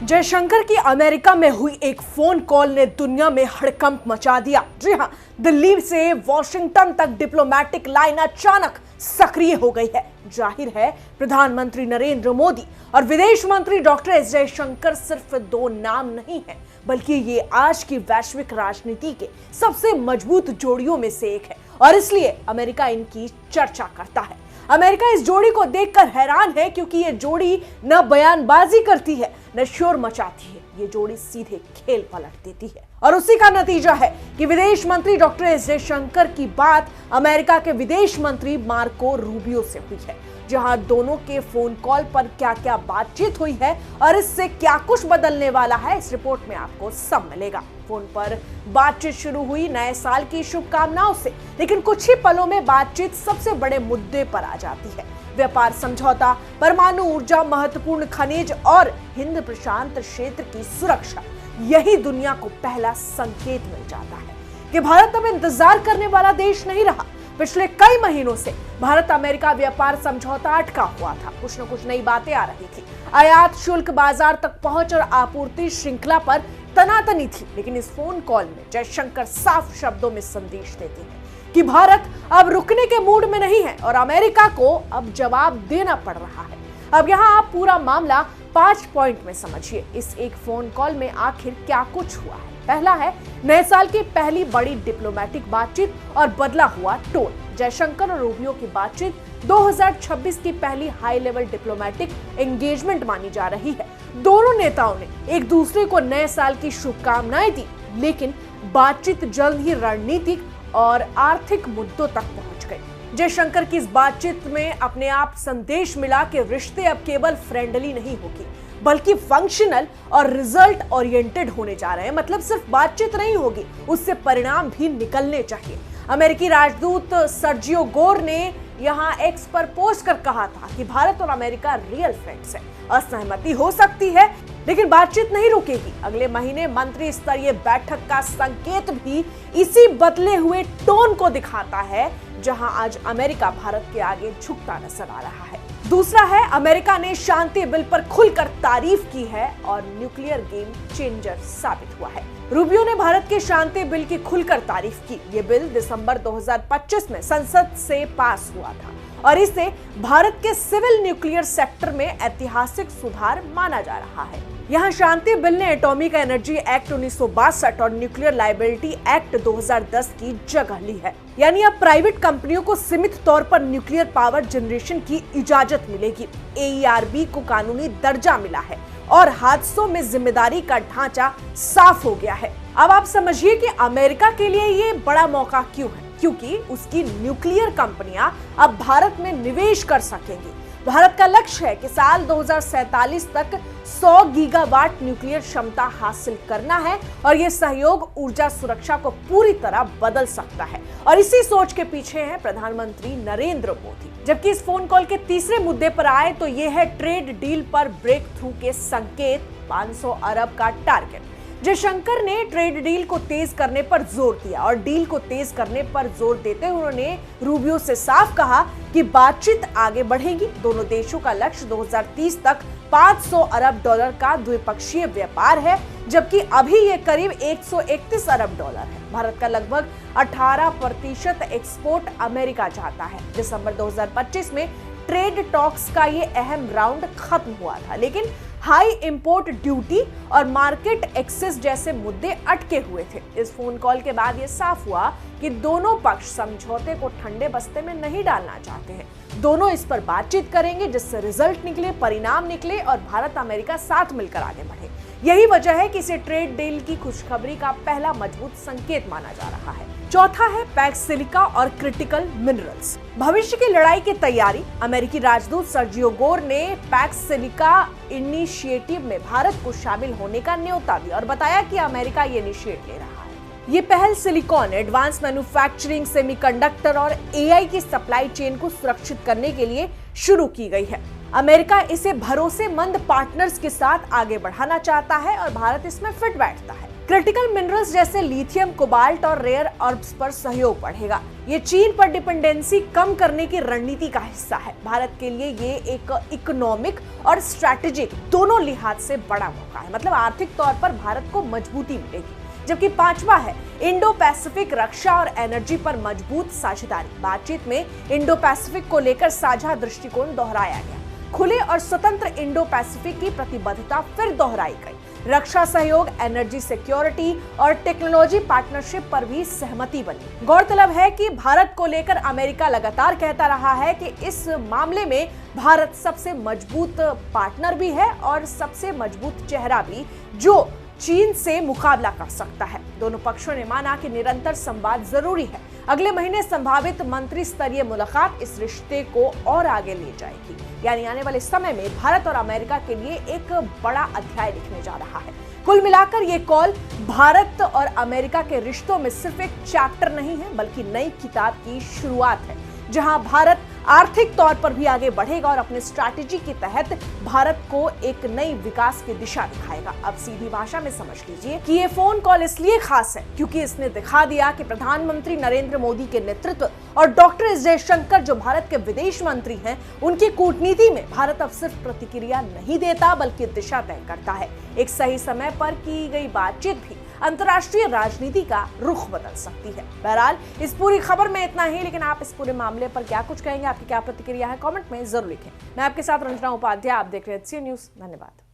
जयशंकर की अमेरिका में हुई एक फोन कॉल ने दुनिया में हड़कंप मचा दिया। जी हां, दिल्ली से वॉशिंगटन तक डिप्लोमेटिक लाइन अचानक सक्रिय हो गई है। जाहिर है, प्रधानमंत्री नरेंद्र मोदी और विदेश मंत्री डॉक्टर एस जयशंकर सिर्फ दो नाम नहीं है, बल्कि ये आज की वैश्विक राजनीति के सबसे मजबूत जोड़ियों में से एक है और इसलिए अमेरिका इनकी चर्चा करता है। अमेरिका इस जोड़ी को देखकर हैरान है, क्योंकि ये जोड़ी न बयानबाजी करती है न शोर मचाती है। ये जोड़ी सीधे खेल पलट देती है और उसी का नतीजा है कि विदेश मंत्री डॉक्टर एस जयशंकर की बात अमेरिका के विदेश मंत्री मार्को रूबियो से हुई है। जहां दोनों के फोन कॉल पर क्या क्या बातचीत हुई है और इससे क्या कुछ बदलने वाला है, इस रिपोर्ट में आपको सब मिलेगा। फोन पर बातचीत शुरू हुई नए साल की शुभकामनाओं से, लेकिन कुछ ही पलों में बातचीत सबसे बड़े मुद्दे पर आ जाती है। व्यापार समझौता, परमाणु ऊर्जा, महत्वपूर्ण खनिज और हिंद प्रशांत क्षेत्र की सुरक्षा। यही दुनिया को पहला संकेत मिल जाता है कि भारत अब इंतजार करने वाला देश नहीं रहा। पिछले कई महीनों से भारत अमेरिका व्यापार समझौता अटका हुआ था। कुछ न कुछ नई बातें आ रही थी। आयात शुल्क, बाजार तक पहुंच और आपूर्ति श्रृंखला पर तनातनी थी। लेकिन इस फोन कॉल में जयशंकर साफ शब्दों में संदेश देते हैं कि भारत अब रुकने के मूड में नहीं है और अमेरिका को अब जवाब देना पड़ रहा है। अब यहाँ आप पूरा मामला 5 पॉइंट में समझिए। इस एक फोन कॉल में आखिर क्या कुछ हुआ है। पहला है नए साल की पहली बड़ी डिप्लोमेटिक बातचीत और बदला हुआ टोन। जयशंकर और रूबियो की बातचीत 2026 की पहली हाई लेवल डिप्लोमेटिक एंगेजमेंट मानी जा रही है। दोनों नेताओं ने एक दूसरे को नए साल की शुभकामनाएं दी, लेकिन बातचीत जल्द ही रणनीतिक और आर्थिक मुद्दों तक पहुंच गई। जयशंकर की इस बातचीत में अपने आप संदेश मिला कि रिश्ते अब केवल फ्रेंडली नहीं होगी, बल्कि फंक्शनल और रिजल्ट ओरिएंटेड होने जा रहे हैं। मतलब सिर्फ बातचीत नहीं होगी, उससे परिणाम भी निकलने चाहिए। अमेरिकी राजदूत सर्जियो गोर ने यहाँ एक्स पर पोस्ट कर कहा था कि भारत और अमेरिका रियल फ्रेंड्स हैं। असहमति हो सकती है, लेकिन बातचीत नहीं रुकेगी। अगले महीने मंत्री स्तरीय बैठक का संकेत भी इसी बदले हुए टोन को दिखाता है, जहां आज अमेरिका भारत के आगे झुकता नजर आ रहा है। दूसरा है, अमेरिका ने शांति बिल पर खुलकर तारीफ की है और न्यूक्लियर गेम चेंजर साबित हुआ है। रूबियो ने भारत के शांति बिल की खुलकर तारीफ की। ये बिल दिसंबर 2025 में संसद से पास हुआ था और इसे भारत के सिविल न्यूक्लियर सेक्टर में ऐतिहासिक सुधार माना जा रहा है। यहाँ शांति बिल ने एटॉमिक एनर्जी एक्ट 1962 और न्यूक्लियर लायबिलिटी एक्ट 2010 की जगह ली है। यानी अब प्राइवेट कंपनियों को सीमित तौर पर न्यूक्लियर पावर जनरेशन की इजाजत मिलेगी। AERB को कानूनी दर्जा मिला है और हादसों में जिम्मेदारी का ढांचा साफ हो गया है। अब आप समझिए कि अमेरिका के लिए ये बड़ा मौका क्यों है, क्योंकि उसकी न्यूक्लियर कंपनियां अब भारत में निवेश कर सकेंगी। भारत का लक्ष्य है कि साल 2047 तक 100 गीगावाट न्यूक्लियर क्षमता हासिल करना है और यह सहयोग ऊर्जा सुरक्षा को पूरी तरह बदल सकता है। और इसी सोच के पीछे है प्रधानमंत्री नरेंद्र मोदी। जबकि इस फोन कॉल के तीसरे मुद्दे पर आए तो यह है ट्रेड डील पर ब्रेक थ्रू के संकेत, 500 अरब का टारगेट। जयशंकर ने ट्रेड डील को तेज करने पर जोर दिया और डील को तेज करने पर जोर देते हुए उन्होंने रूबियो से साफ कहा कि बातचीत आगे बढ़ेगी। दोनों देशों का लक्ष्य 2030 तक 500 अरब डॉलर का द्विपक्षीय व्यापार है, जबकि अभी ये करीब 131 अरब डॉलर है। भारत का लगभग 18% एक्सपोर्ट अमेरिका चाहता है। दिसंबर 2025 में ट्रेड टॉक्स का ये अहम राउंड खत्म हुआ था, लेकिन हाई इंपोर्ट ड्यूटी और मार्केट एक्सेस जैसे मुद्दे अटके हुए थे। इस फोन कॉल के बाद ये साफ हुआ कि दोनों पक्ष समझौते को ठंडे बस्ते में नहीं डालना चाहते हैं। दोनों इस पर बातचीत करेंगे, जिससे रिजल्ट निकले, परिणाम निकले और भारत अमेरिका साथ मिलकर आगे बढ़े। यही वजह है कि इसे ट्रेड डील की खुशखबरी का पहला मजबूत संकेत माना जा रहा है। चौथा है पैक्स सिलिका और क्रिटिकल मिनरल्स। भविष्य की लड़ाई की तैयारी। अमेरिकी राजदूत सर्जियो गोर ने पैक्स सिलिका इनिशिएटिव में भारत को शामिल होने का न्योता दिया और बताया कि अमेरिका ये इनिशिएट ले रहा है। ये पहल सिलिकॉन, एडवांस मैन्युफैक्चरिंग, सेमीकंडक्टर और AI की सप्लाई चेन को सुरक्षित करने के लिए शुरू की गई है। अमेरिका इसे भरोसेमंद पार्टनर्स के साथ आगे बढ़ाना चाहता है और भारत इसमें फिट बैठता है। क्रिटिकल मिनरल्स जैसे लिथियम, कोबाल्ट और रेयर अर्थ्स पर सहयोग बढ़ेगा। ये चीन पर डिपेंडेंसी कम करने की रणनीति का हिस्सा है। भारत के लिए ये एक इकोनॉमिक और स्ट्रैटेजिक दोनों लिहाज से बड़ा मौका है। मतलब आर्थिक तौर पर भारत को मजबूती मिलेगी। जबकि पांचवा है इंडो पैसिफिक रक्षा और एनर्जी पर मजबूत साझेदारी। बातचीत में इंडो पैसिफिक को लेकर साझा दृष्टिकोण दोहराया गया। खुले और स्वतंत्र इंडो पैसिफिक की प्रतिबद्धता फिर दोहराई गई। रक्षा सहयोग, एनर्जी सिक्योरिटी और टेक्नोलॉजी पार्टनरशिप पर भी सहमति बनी। गौरतलब है कि भारत को लेकर अमेरिका लगातार कहता रहा है कि इस मामले में भारत सबसे मजबूत पार्टनर भी है और सबसे मजबूत चेहरा भी, जो चीन से मुकाबला कर सकता है। दोनों पक्षों ने माना कि निरंतर संवाद जरूरी है। अगले महीने संभावित मंत्री स्तरीय मुलाकात इस रिश्ते को और आगे ले जाएगी। यानी आने वाले समय में भारत और अमेरिका के लिए एक बड़ा अध्याय लिखने जा रहा है। कुल मिलाकर ये कॉल भारत और अमेरिका के रिश्तों में सिर्फ एक चैप्टर नहीं है, बल्कि नई किताब की शुरुआत है, जहां भारत आर्थिक तौर पर भी आगे बढ़ेगा और अपने स्ट्रैटेजी के तहत भारत को एक नई विकास की दिशा दिखाएगा। अब सीधी भाषा में समझ लीजिए कि ये फोन कॉल इसलिए खास है क्योंकि इसने दिखा दिया कि प्रधानमंत्री नरेंद्र मोदी के नेतृत्व और डॉक्टर एस जयशंकर जो भारत के विदेश मंत्री हैं, उनकी कूटनीति में भारत अब सिर्फ प्रतिक्रिया नहीं देता बल्कि दिशा तय करता है। एक सही समय पर की गई बातचीत भी अंतर्राष्ट्रीय राजनीति का रुख बदल सकती है। बहरहाल इस पूरी खबर में इतना ही, लेकिन आप इस पूरे मामले पर क्या कुछ कहेंगे, आपकी क्या प्रतिक्रिया है, कमेंट में जरूर लिखें। मैं आपके साथ रंजना उपाध्याय, आप देख रहे हैं HCN न्यूज़। धन्यवाद।